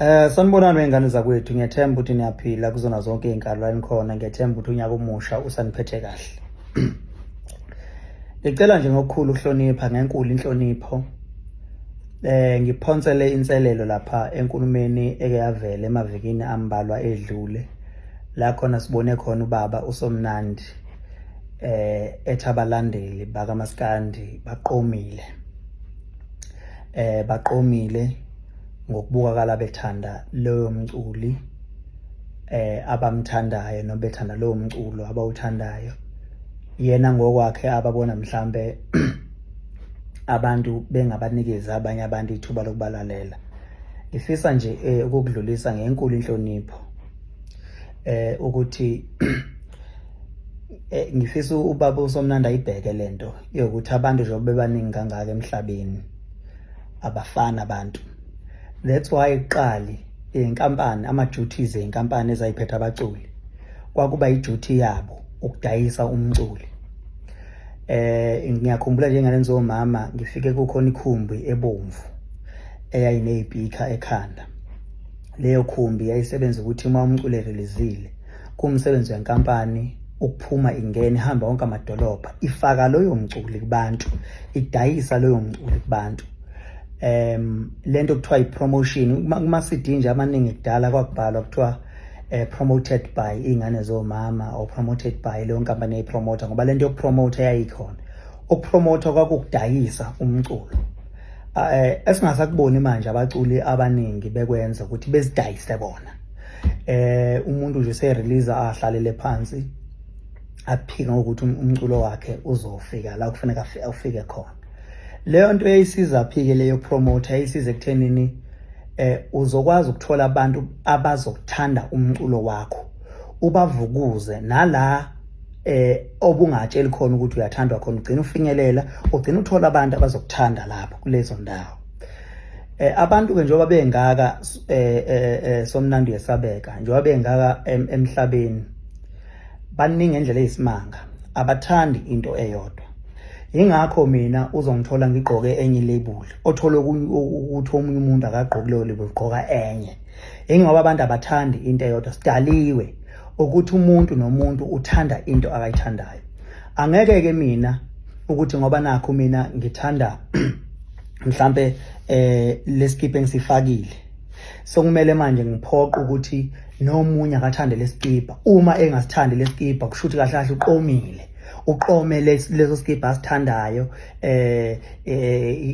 Sanibonani wengane zakwethu, ngiyathemba ukuthi niyaphila kuzona zonke izinkalo enikhona. Ngiyathemba ukuthi unyaka omusha usaniphethe kahle. Ngicela nje ngokukhulu ukuhlonipha, ngenkulu inhlonipho. Ngiphonsele inselelo lapha enkulumeni ekeyavela emavikini ambalwa edlule. La khona sibone khona ubaba uSomnandi ethi abalandeli bakaMaskandi baqomile ngokubukakala bethanda loyo mculi abamthandayo noma bethanda lowo mculo abawuthandayo. Yena ngokwakhe ababona mhlambe abantu bengabanikeza abanye abantu ithuba lokubalalela. Ngifisa nje ukukudlulisa ngenkulu inhlonipho ukuthi ngifisa ubaba uSomnandi ayibheke lento yokuthi abantu njengoba bebaningi kangaka emhlabeni abafana abantu. That's why iqali inkampani ama-duties einkampani ezayiphethe abaculi kwakuba i-duty yabo ukudayisa umculi. Ngiyakhumbula njengalenzo omama ngifike kukhona ikhumbi ebomvu eyayinezipika ekhanda. Leyo khumbi yayisebenza ukuthi uma umculi erelizile kumsebenzi wenkampani ukuphuma ingene ihamba wonke amadolobha ifaka loyo mculi kubantu, idayisa loyo mculi kubantu. Lento kuthiwa i-promotion kuma CD nje amaningi kudala kwakubhalwa kuthiwa promoted by ingane zomama or promoted by leyo nkampani eyipromota, ngoba lento yokupromota yayikhona. Ukupromota kwakudayisa umculo. Esingasakuboni manje abaculi abaningi bekwenza ukuthi bezidayise bona. Umuntu nje se-release ahlalele phansi aphika ukuthi umculo wakhe uzofika la kufanele ufike khona. Leyo nto eyisiza phike leyo promoter eyisiza ekuthenini uzokwazi ukuthola abantu abazokuthanda umculo wakho, ubavukuze nala obungatsheli khona ukuthi uyathandwa khona, ugcina ufinyelela, ugcina uthola abantu abazokuthanda lapho kulezo ndawo. Abantu ke njengoba bengaka Somnandi yesabeka njengoba bengaka emhlabeni baningi ngendlela eyisimanga, abathandi into eyodwa. Ingakho mina uzongithola ngigqoke enye label, othola ukuthi omunye umuntu akagqoki leyo label, ugqoka enye. Ingoba abantu abathandi into eyodwa, sidaliwe ukuthi umuntu nomuntu uthanda into akayithandayo. Angeke ke mina ukuthi ngoba nakho mina ngithanda mhlambe lesikipa engisifakile, sokumele manje ngiphoqa ukuthi nomunye akathande lesikipa. Uma engasithandi lesikipa kusho ukuthi kahle kahle uqomile, uqome leso sikipa asithandayo,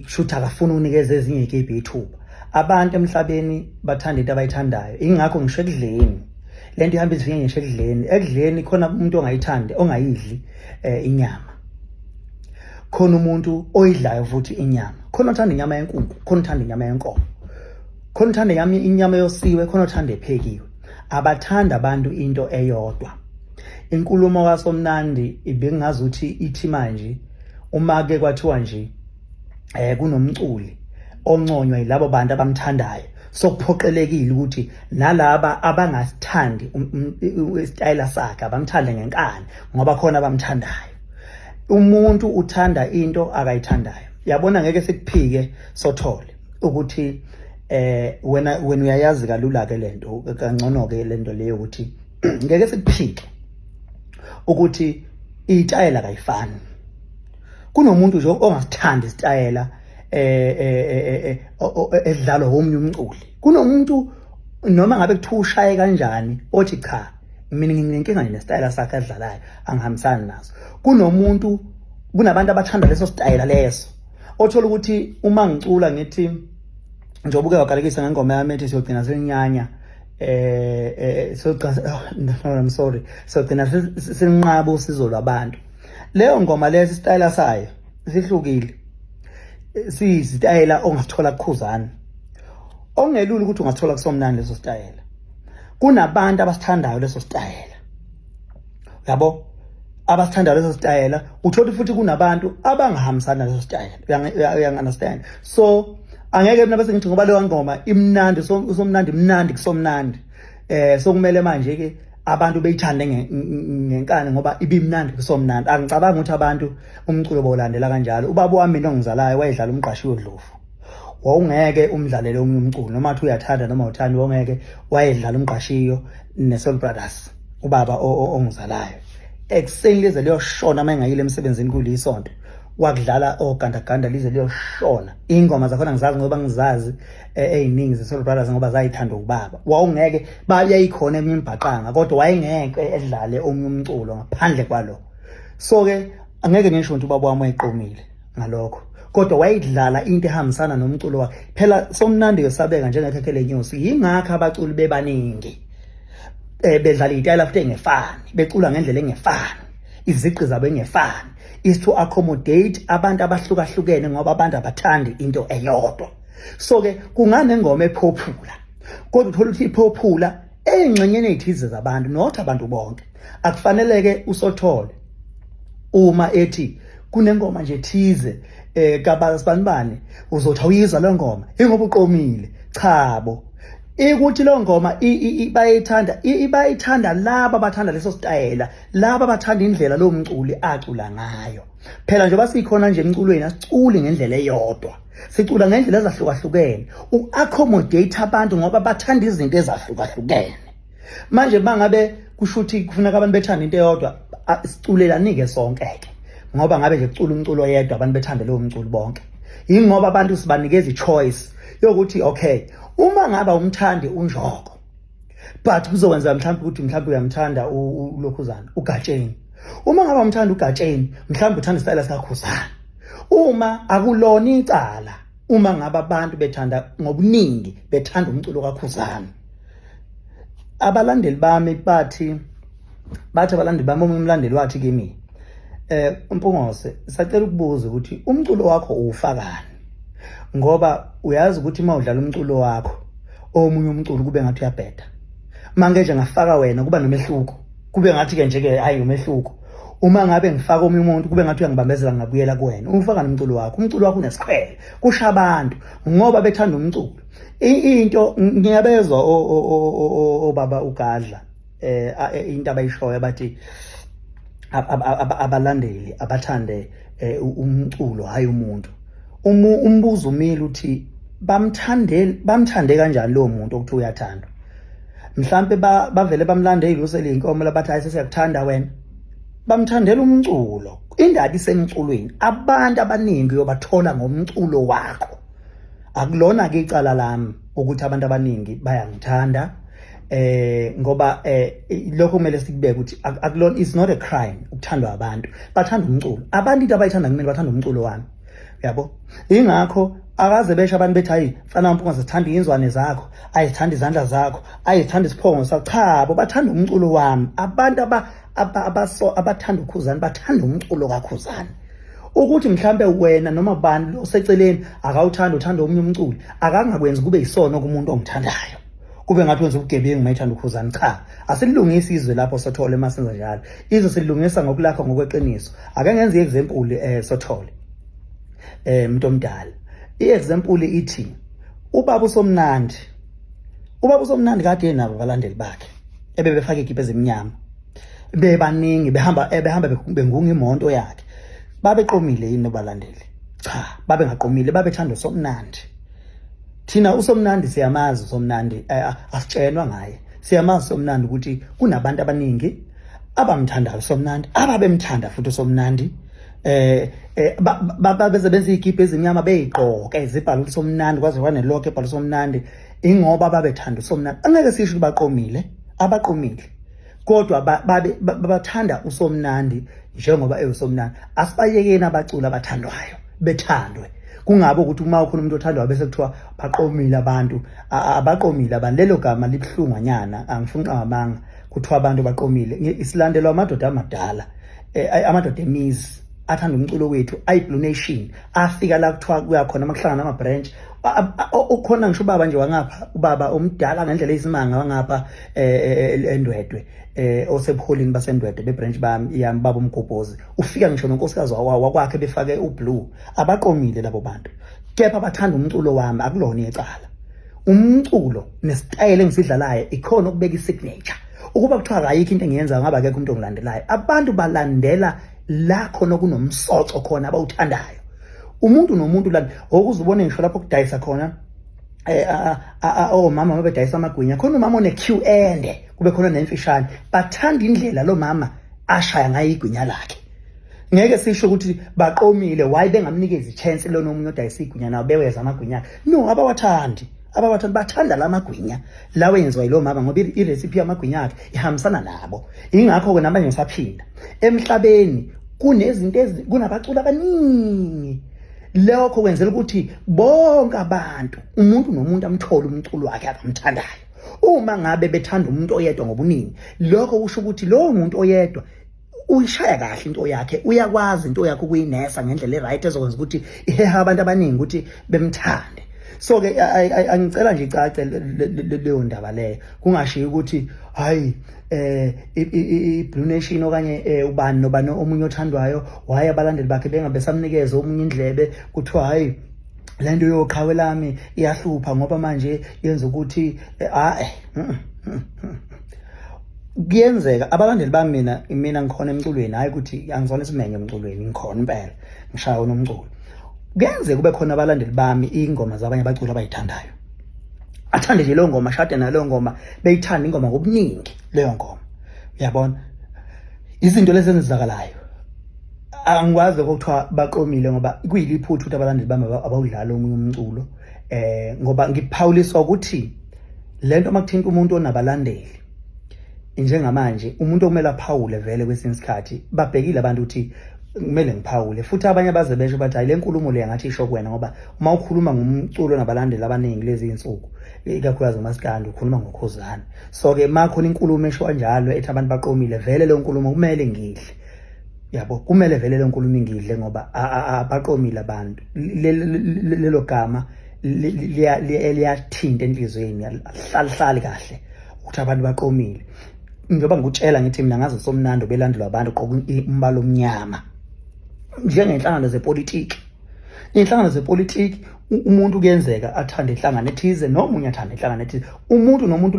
kushuthi akafuna unikeza ezinye izikipa ithuba. Abantu emhlabeni bathanda into abayithandayo. Ingakho ngisho ekudleni lento ihamba izifike ngisho ekudleni khona umuntu ongayithandi ongayidli inyama, khona umuntu oyidlayo futhi inyama, khona uthanda inyama yenkukhu, khona uthanda inyama yenkomo, khona uthanda inyama yosiwe, khona uthanda ephekiwe. Abathanda abantu into eyodwa. Inkulumo kaSomnandi ibengazi ukuthi ithi manje uma ke kwathiwa nje kunomculi onconywa yilabo bantu abamthandayo, sokuphoqelekile ukuthi nalaba abangasithandi istyle sakhe abamthande ngenkani ngoba khona abamthandayo. Umuntu uthanda into akayithandayo. Yabona ngeke sikuphike sothole ukuthi wena uyayazi kalula ke lento kangcono ke lento leyo ukuthi ngeke sikuphike ukuthi itayela kayifani. Kunomuntu nje ongasithandi isitayela edlalwa omunye umculi. Kunomuntu noma ngabe kuthiwa ushaye kanjani othi cha mina nginenkinga nesitayela sakhe adlalayo angihambisani naso. Kunabantu abathanda leso sitayela leso, othola ukuthi uma ngicula ngithi njengoba uke wagalekisa ngengoma yami ethi siyogcina selinyanya I'm sorry, siyogcina selinqaba usizo lwabantu. Leyo ngoma leso isitayela sayo sihlukile, siyisitayela ongasithola uKhuzani, ongelula ukuthi ungasithola kuSomnandi leso sitayela. Kunabantu abasithandayo leso sitayela, yabo, abasithandayo leso sitayela. Uthola futhi kunabantu abangahambisana leso sitayela, uyanderstand? So angeke mina bese ngithi ngoba leyo ngoma imnandi, uSomnandi mnandi kuSomnandi, sokumele manje ke abantu beyithande ngenkani ngoba ibimnandi kuSomnandi. Angicabanga ukuthi abantu umculo bawulandela kanjalo. Ubaba wami nongizalayo wayedlala umqashi wodlovu. wawungeke umdlalele omunye umculo noma athi uyathanda noma uthanda wawungeke wayedlala umqashiyo neSoul Brothers ubaba ongizalayo ekuseni lize liyoshona mangayile emsebenzini kulisonto wakudlala ogandaganda lize liyoshona ingoma zakhona ngizazi ngoba ngizazi eziningi zeSoul Brothers ngoba zayithanda ubaba wawungeke bayayikhona eminye imbhaqanga kodwa wayengeke edlale omunye umculo ngaphandle kwalo so ke angeke ngisho ukuthi ubaba wami wayeqomile ngalokho kodwa wayidlala into ehambisana nomculo wakhe phela somnandi yosabeka njengekhekhele inyosi yingakho abaculi bebaningi bedlala itayela futhi engefani becula ngendlela engefani iziqi zabo engefani is to accommodate abantu abahlukahlukene ngoba abantu abathandi into eyodwa so ke kungane ngoma ephophula kodwa uthola ukuthi iphophula engxenyeni ezithize zabantu not abantu bonke akufaneleke usothole uma ethi kunengoma nje thize kabasibanibani uzothi awuyizwa le ngoma ingoba uqomile chabo ukuthi lo ngoma bayithanda laba abathanda leso style laba abathanda indlela lo mculi acula ngayo phela nje basikhona nje emculweni asiculi ngendlela eyodwa sicula ngendlela ezahlukahlukene uaccommodate abantu ngoba bathanda izinto ezahlukahlukene manje bangabe kushuthi kufuneka abantu bethanda into eyodwa siculelanike sonke ke ngoba ngabe nje kucula umculo oyedwa abantu bethanda lo mculo bonke ingoba abantu sibanikeza ichoice yokuthi okay uma ngaba umthandi unjoko but kuzokwenza mhlawumbe ukuthi mhlawumbe uyamthanda uLokhuzana uGatsheni uma ngaba umthanda uGatsheni mhlawumbe uthanda isitayela sikaKhuzani uma akulona icala uma ngaba abantu bethanda ngobuningi bethanda umculo kaKhuzani abalandeli bami bathi abalandeli bami umlandeli wathi kimi Mpungose sacela ukubuza ukuthi umculo wakho uwufakani ngoba uyazi ukuthi mawudlala umculo wakho omunye umculo kube ngathi uyabheda manje nje ngafaka wena kuba nomehluko kube ngathi ke nje ke hayi umehluko uma ngabe ngifaka omunye umuntu kube ngathi uyangibambezela ngabuyela kuwena ufaka nomculo wakho unesikhwele kusha abantu ngoba bethanda umculo into ngiyabezwa obaba ugadla into abayishoyo bathi abalandeli abathande umculo hayi umuntu umbuzo umile uthi bamthande kanjani lo muntu okuthi uyathandwa mhlambe bavele bamlandeli uselinkomo labathi ayisesiyakuthanda wena bamthandela umculo indaba isemculweni abantu abaningi yobathola ngomculo wakho akulona ke icala lami ukuthi abantu abaningi bayangithanda ngoba lokho kumele sikubeke ukuthi akulona is not a crime ukuthandwa abantu bathanda umculo abantu into abayithanda kumele bathanda umculo wami yabo ingakho akaze besho abantu bethi hayi mfana Mpungose sithanda inzwane zakho ayithanda izandla zakho ayithanda isiphongo sakho cha bo bathanda umculo wami abantu abathanda uKhuzani bathanda umculo kaKhuzani ukuthi mhlambe wena noma bani oseceleni akawuthanda uthanda omunye umculo akangakwenza kube yisono kumuntu ongithandayo kube ngathi wenza ubugebengu mayithanda uKhuzani cha asilungisa izwe lapho sothole emasenza njalo izwe silungisa ngokulakho ngokweqiniso ake ngenze example sothole umuntu omdala iexample ithi ubaba usomnandi kade enabo abalandeli bakhe ebebefaka igibe ezimnyama bebaningi behamba bengunga imonto yakhe babeqomile yini abalandeli cha babengaqomile babethanda usomnandi thina usomnandi siyamazi usomnandi asitshenwa ngaye siyamazi usomnandi ukuthi kunabantu abaningi abamthandayo usomnandi ababemthanda futhi usomnandi beze benze igibe ezimnyama beyiqoka ezibhala usomnandi kwaze kwanelokho ebhala usomnandi ingoba babethanda usomnandi angeke sisho baqomile abaqomile kodwa bathanda usomnandi njengoba eyusomnandi asibayekeni abacula abathandwayo bethandwe kungabe ukuthi uma ukhona umuntu othandwayo bese kuthiwa baqomile abantu abaqomile abantu lelo gama libhlunganyana angifuni ngamanga kuthiwa abantu baqomile isilandelwa amadoda amadala amadoda emizi athanda umculo wethu ayiblue nation afika la kuthiwa kuyakhona amahlangana ama branch ukhona ngisho ubaba nje wangapha ubaba omdala ngendlela eyisimanga wangapha eNdwedwe osebuholini basendwedwe bebranch yami baba umgobhozi ufika ngisho nonkosikazi wakwakhe befake ublue abaqomile labo bantu kepha bathanda umculo wami akulona icala umculo nesitayile engisidlalayo ikhona ukubeka isignature ukuba kuthiwa ayikho into engiyenza ngaba akekho umuntu ongilandelayo abantu balandela la khona kunomsoco khona abawuthandayo umuntu nomuntu la okuzubona ngisho lapho kudayisa khona mama mabedayisa amagwinya khona umama one queue ende kube khona nemfishane bathanda indlela lo mama ashaya ngayo igwinya lakhe. Ngeke sisho ukuthi baqomile why bengamnikeza ichance lo nomunye odayisa igwinya nawo beweza amagwinya. No, abawathandi bathanda lamagwinya lawe yenziwa yilo mama ngoba irecipe yamagwinya akhe ihambisana nabo. Ingakho ke namanje ngisaphinda emhlabeni kunezinto kunabaculi abaningi. Lokho kwenzela ukuthi bonke abantu umuntu nomuntu amthole umculo wakhe abamthandayo. Uma ngabe bethanda umuntu oyedwa ngobuningi, lokho kusho ukuthi lo muntu oyedwa uyishaya kahle into yakhe, uyakwazi into yakhe ukuyinesa ngendlela eright ezokwenza ukuthi iheha abantu abaningi ukuthi bemthande. So ke angicela nje icace leyo ndaba leyo, kungashiya ukuthi hayi Blue Nation okanye ubani nobani omunye othandwayo waye abalandeli bakhe bengabe samnikeza omunye indlebe kuthiwa hayi lento yoqhawe lami iyahlupha ngoba manje yenza ukuthi kuyenzeka abalandeli bami mina ngikhona emculweni, hayi ukuthi angizona isimenye emculweni, ngikhona impela ngishaya unomculo. Kuyenzeka kube khona abalandeli bami ingoma zabanye abaculi abayithandayo, athande nje leyo ngoma, shade naleyo ngoma, beyithanda ingoma ngobuningi leyo ngoma. Uyabona izinto lezi ezenzakalayo, angikwazi ukuthiwa baqomile ngoba kuyiliphuthu ukuthi abalandeli bami abawudlala omunye umculo, ngoba ngiphawuliswa ukuthi lento makuthinta umuntu onabalandeli njengamanje, umuntu okumele aphawule vele kwesinye isikhathi babhekile abantu ukuthi kumele ngiphawule, futhi abanye baze besho bathi hayi le nkulumo le ngathi isho kuwena ngoba uma ukhuluma ngomculo nabalandeli abaningi lezi insuku ikakhulukazi uMaskandi ukhuluma ngokukhuzani. So ke makhona inkulumo esho kanjalo ethi abantu baqomile, vele leyo nkulumo kumele ngidle. Yabo, kumele vele leyo nkulumo ingidle ngoba abaqomile abantu. Lelo gama liyathinta enhlizweni, alihlali kahle ukuthi abantu baqomile. Njengoba ngikutshela ngithi mina ngazi somnando belandelwa abantu qoqa umbala omnyama njengenhlangano zepolitiki. Inhlangano zepolitiki umuntu kuyenzeka athande inhlangano ethize nomunye athande inhlangano ethize. Umuntu nomuntu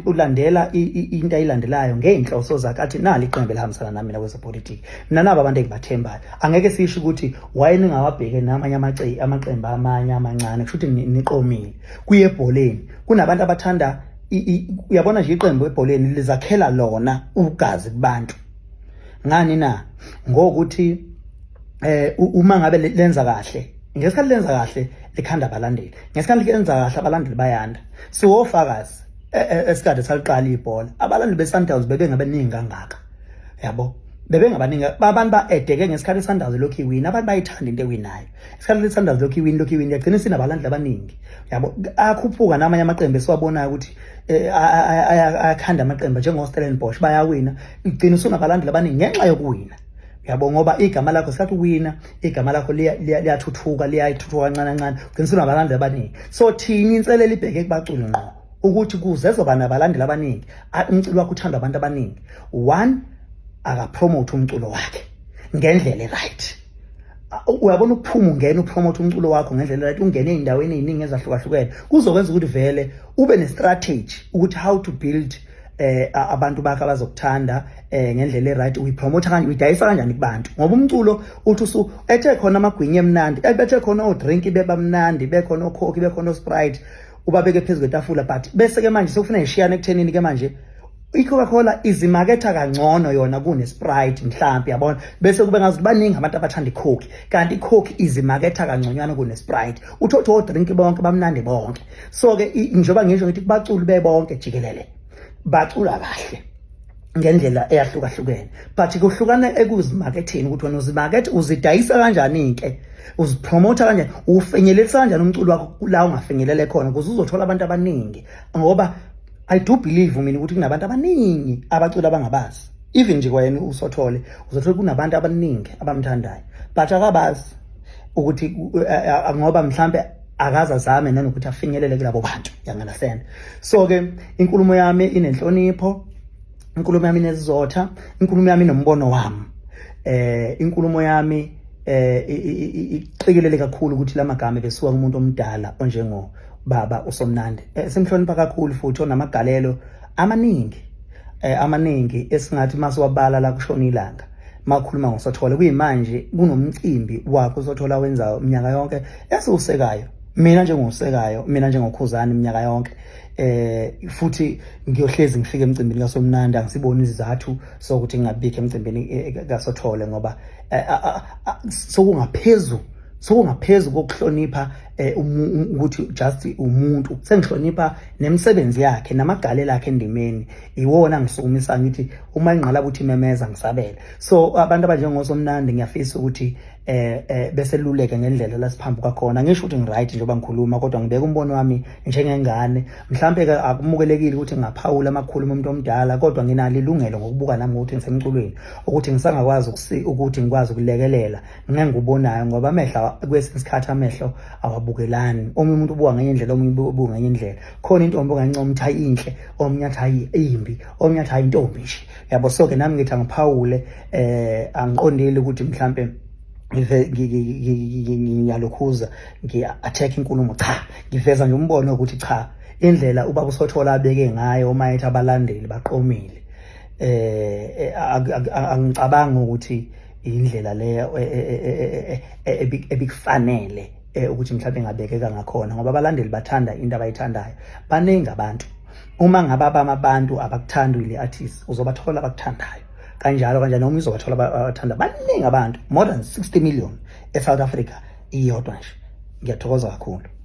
ulandela into ayilandelayo ngeenhloso zakhe, athi nali iqembu elihambisana nami kwezepolitiki. Mina nabo abantu engibathembayo, angeke sisho ukuthi wayengawabheke namanye amaqembu amanye amancane kusho ukuthi niqomile. Kuye ebholeni kunabantu abathanda uyabona nje iqembu ebholeni lizakhela lona ugazi kubantu. Ngani na? Ngokuthi uma ngabe lenza kahle, ngesikhathi lenza kahle likhanda abalandeli, ngesikhathi lenza kahle abalandeli bayanda. Siwofakazi esikade saliqala ibhola, abalandeli beSundowns bebengabaningi kangaka. Yabo, bebengabaningi abantu baedeke ngesikhathi Sundowns lokhu iwina, abantu bayithanda into ewinayo. Isikhathi Sundowns lokhu iwina yagcina sinabalandeli abaningi. Yabo, akhuphuka namanye amaqembu esiwabonayo ukuthi ayakhanda amaqembu njengoStellenbosch bayawina, igcina usunabalandeli abaningi ngenxa yokuwina. Yabo, ngoba igama lakho sikhathi uwina, igama lakho liyathuthuka kancane kancane, ugcina usunabalandeli abaningi. So thina inselelo ibheke kubaculi ngqo ukuthi kuze zoba nabalandeli abaningi, umculo wakho uthandwa abantu abaningi. One, akapromote umculo wakhe ngendlela right. Uyabona ukuphuma ungena upromote umculo wakho ngendlela right, ungene endaweni eziningi ezahlukahlukene, kuzokwenza ukuthi vele ube ne-strategy ukuthi how to build abantu bakhe abazokuthanda ngendlela right, uyipromote kanjani, uyidayisa kanjani kubantu. Ngoba umculo uthi ethe khona amagwinya emnandi, bethe khona odrink beba mnandi, bekhona ocoke, bekhona osprite, ubabeke phezulu kwetafula, but bese ke manje sokufuna ishiyane ekuthenini ke manje iCoca-Cola izimaketha kangcono yona kuneSprite mhlambi, yabona, bese kube ngazi baningi abantu abathanda iCoke, kanti iCoke izimaketha kangconywana kuneSprite. Uthothi odrink bonke bamnandi bonke. So ke njengoba ngisho ngithi kubaculi bebonke jikelele bacula kahle ngendlela eyahlukahlukene, but kuhlukana ekuzimaketheni ukuthi wena uzimakethe uzidayisa kanjani inke, uzipromote kanjani, ufinyelelisa kanjani umculo wakho la ungafinyelele khona ukuze uzothola abantu abaningi. Ngoba I do believe mina ukuthi kunabantu abaningi abaculi abangabazi, even nje kwayena usothole uzothola kunabantu abaningi abamthandayo, but akabazi ukuthi ngoba mhlambe akaza zame nanokuthi afinyelele kulabo bantu, yangalasena. So ke inkulumo yami inenhlonipho, inkulumo yami inesizotha, inkulumo yami inombono wami, inkulumo yami iqikelele kakhulu ukuthi lamagama besuka kumuntu omdala onjengo baba uSomnandi. Simhlonipha kakhulu futhi onamagalelo amaningi esingathi masiwabala la kushona ilanga makhuluma ngoSothole kuyimanje kunomcimbi wakho uSothole wenza iminyaka yonke esiwusekayo mina njengosekayo mina njengokhuzani iminyaka yonke futhi ngiyohlezi ngifike emcimbini kaSomnandi angisiboni izizathu sokuthi ngingabikho emcimbini kaSothole ngoba sokungaphezulu kokuhlonipha ukuthi just umuntu sengihlonipha nemisebenzi yakhe namagalelo akhe endimeni iwona ngisukumisa ngithi uma inqala ukuthi memeza ngisabele so abantu abanjengoSomnandi ngiyafisa ukuthi beseluleke ngendlela lasiphambu kakhona ngisho ukuthi ngiright njengoba ngikhuluma kodwa ngibeka umbono wami njengengane mhlambe ke akumukelekile ukuthi ngaphawula amakhulu umuntu omdala kodwa nginalo ilungelo ngokubuka nami ukuthi ngisemculweni ukuthi ngisangakwazi ukuthi ngikwazi ukulekelela ngengubonayo ngoba amehla kwesinye isikhathi amehlo awabukelani omunye umuntu ubuka ngenye indlela omunye ubuka ngenye indlela khona intombi ongancoma ukuthi ayinhle omunye athi ayimbi omunye athi ayintombi nje yabo so ke nami ngithi angiphawule angiqondile ukuthi mhlambe ngiyalokhuza ngi-attack inkulumo cha ngiveza nje umbono ukuthi cha indlela ubaba uSothola abeke ngayo uma ethi abalandeli baqomile angicabangi ukuthi indlela leyo ebikufanele ukuthi mhlawumbe ngabekeka ngakhona ngoba abalandeli bathanda into abayithandayo baningi abantu uma ngabe abantu abakuthanda ile artist uzobathola abakuthandayo kanjalo noma izobathola abathanda baningi abantu more than 60 million eSouth Africa iyodwa nje ngiyathokoza kakhulu.